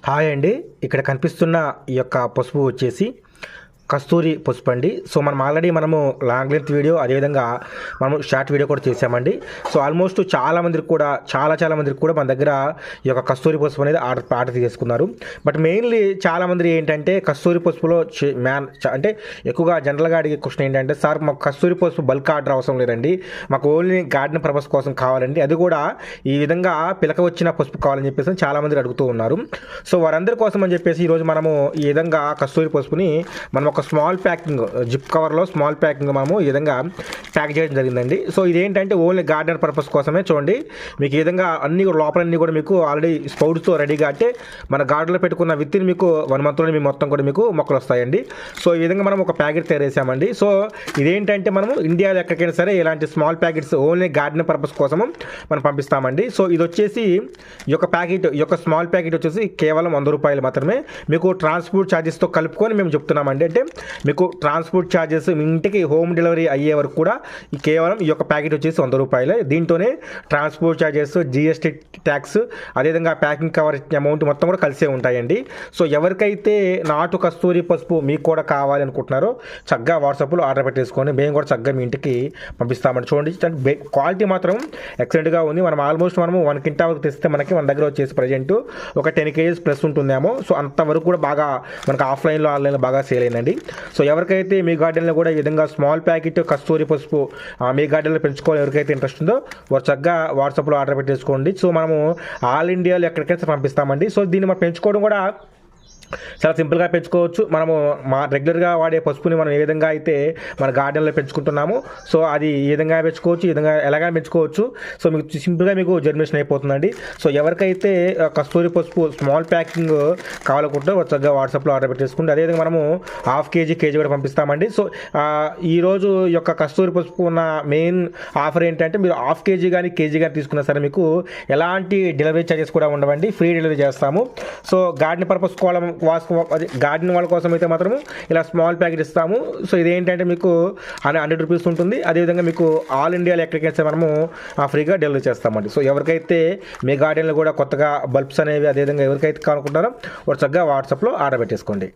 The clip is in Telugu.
హాయ్ అండి. ఇక్కడ కనిపిస్తున్న ఈ యొక్క పసుపు వచ్చేసి కస్తూరి పసుపు అండి. సో మనం ఆల్రెడీ లాంగ్ లెంత్ వీడియో, అదేవిధంగా మనం షార్ట్ వీడియో కూడా చేసామండి. సో ఆల్మోస్ట్ చాలా మందికి కూడా మన దగ్గర ఈ యొక్క కస్తూరి పసుపు అనేది ఆర్డర్ చేసుకున్నారు. బట్ మెయిన్లీ చాలా మంది ఏంటంటే కస్తూరి పసుపులో అంటే ఎక్కువగా జనరల్గా అడిగే క్వశ్చన్ ఏంటంటే, సార్ మాకు కస్తూరి పసుపు బల్క్ ఆర్డర్ అవసరం లేదండి, మాకు ఓన్లీ గార్డెన్ పర్పస్ కోసం కావాలండి, అది కూడా ఈ విధంగా పిలక వచ్చిన పసుపు కావాలని చెప్పేసి చాలా మంది అడుగుతూ ఉన్నారు. సో వారందరి కోసం అని చెప్పేసి ఈరోజు మనము ఈ విధంగా కస్తూరి పసుపుని మనం ఒక స్మాల్ ప్యాకింగ్, జిప్ కవర్లో స్మాల్ ప్యాకింగ్ మనము ఈ విధంగా ప్యాక్ చేయడం జరిగిందండి. సో ఇదేంటంటే ఓన్లీ గార్డెన్ పర్పస్ కోసమే. చూడండి, మీకు ఈ విధంగా అన్ని లోపలన్నీ కూడా మీకు ఆల్రెడీ స్పౌట్స్తో రెడీగా, అంటే మన గార్డెన్లో పెట్టుకున్న విత్తిని మీకు 1 monthలోనే మీ మొత్తం కూడా మీకు మొక్కలు వస్తాయండి. సో ఈ విధంగా మనం ఒక ప్యాకెట్ తయారు చేసామండి. సో ఇదేంటంటే మనము ఇండియాలో ఎక్కడికైనా సరే ఇలాంటి small packets only garden purpose కోసము మనం పంపిస్తామండి. సో ఇది వచ్చేసి ఈ యొక్క స్మాల్ ప్యాకెట్ వచ్చేసి కేవలం 100 రూపాయలు మాత్రమే. మీకు ట్రాన్స్పోర్ట్ ఛార్జెస్తో కలుపుకొని మేము చెప్తున్నామండి. అంటే మీకు ట్రాన్స్పోర్ట్ ఛార్జెస్ మీ ఇంటికి హోమ్ డెలివరీ అయ్యే వరకు కూడా కేవలం ఈ యొక్క ప్యాకెట్ వచ్చేసి 100 రూపాయలే. దీంతోనే ట్రాన్స్పోర్ట్ ఛార్జెస్, జిఎస్టీ ట్యాక్స్, అదేవిధంగా ప్యాకింగ్ కవర్ అమౌంట్ మొత్తం కూడా కలిసే ఉంటాయండి. సో ఎవరికైతే నాటు కస్తూరి పసుపు మీకు కూడా కావాలి అనుకుంటున్నారో చక్కగా వాట్సాప్లో ఆర్డర్ పెట్టేసుకోండి. మేము కూడా చక్కగా మీ ఇంటికి పంపిస్తామండి. చూడండి, క్వాలిటీ మాత్రం ఎక్సలెంట్గా ఉంది. ఆల్మోస్ట్ 1 క్వింటాల్ వరకు తెస్తే మన దగ్గర వచ్చేసి ప్రజెంట్ ఒక 10 kgs ప్లస్ ఉంటుందేమో. సో అంతవరకు కూడా బాగా మనకు ఆఫ్లైన్లో, ఆన్లైన్లో బాగా సేల్ అయిందండి. సో ఎవరికైతే మీ గార్డెన్లో కూడా ఈ విధంగా స్మాల్ ప్యాకెట్ కస్తూరి పసుపు మీ గార్డెన్లో పెంచుకోవాలి, ఎవరికైతే ఇంట్రెస్ట్ ఉందో వారు చక్కగా వాట్సాప్లో ఆర్డర్ పెట్టేసుకోండి. సో మనము ఆల్ ఇండియాలో ఎక్కడికైతే పంపిస్తామండి. సో దీన్ని మనం పెంచుకోవడం కూడా చాలా సింపుల్గా పెంచుకోవచ్చు. మనము రెగ్యులర్గా వాడే పసుపుని మనం ఏ విధంగా అయితే మన గార్డెన్లో పెంచుకుంటున్నామో, సో అది ఈ విధంగా పెంచుకోవచ్చు, ఈ విధంగా ఎలాగైనా పెంచుకోవచ్చు. సో మీకు సింపుల్గా మీకు జర్మినేషన్ అయిపోతుందండి. సో ఎవరికైతే కస్తూరి పసుపు స్మాల్ ప్యాకింగ్ కావాలనుకుంటే చక్కగా వాట్సాప్లో ఆర్డర్ పెట్టేసుకుంటే, అదేవిధంగా మనము ½ kg కూడా పంపిస్తామండి. సో ఈరోజు ఈ యొక్క కస్తూరి పసుపు ఉన్న మెయిన్ ఆఫర్ ఏంటంటే, మీరు ½ kg కానీ కేజీ కానీ తీసుకున్నా సరే మీకు ఎలాంటి డెలివరీ ఛార్జెస్ కూడా ఉండవండి, ఫ్రీ డెలివరీ చేస్తాము. సో గార్డెన్ పర్పస్ గార్డెన్ వాళ్ళ కోసం అయితే మాత్రము ఇలా స్మాల్ ప్యాకెట్ ఇస్తాము. సో ఇదేంటంటే మీకు 100 రూపీస్ ఉంటుంది. అదేవిధంగా మీకు ఆల్ ఇండియాలో ఎక్కడికైతే మనము ఫ్రీగా డెలివరీ చేస్తామండి. సో ఎవరికైతే మీ గార్డెన్లో కూడా కొత్తగా బల్బ్స్ అనేవి అదేవిధంగా ఎవరికైతే కానుకుంటారో వారు చక్కగా వాట్సాప్లో ఆర్డర్ పెట్టేసుకోండి.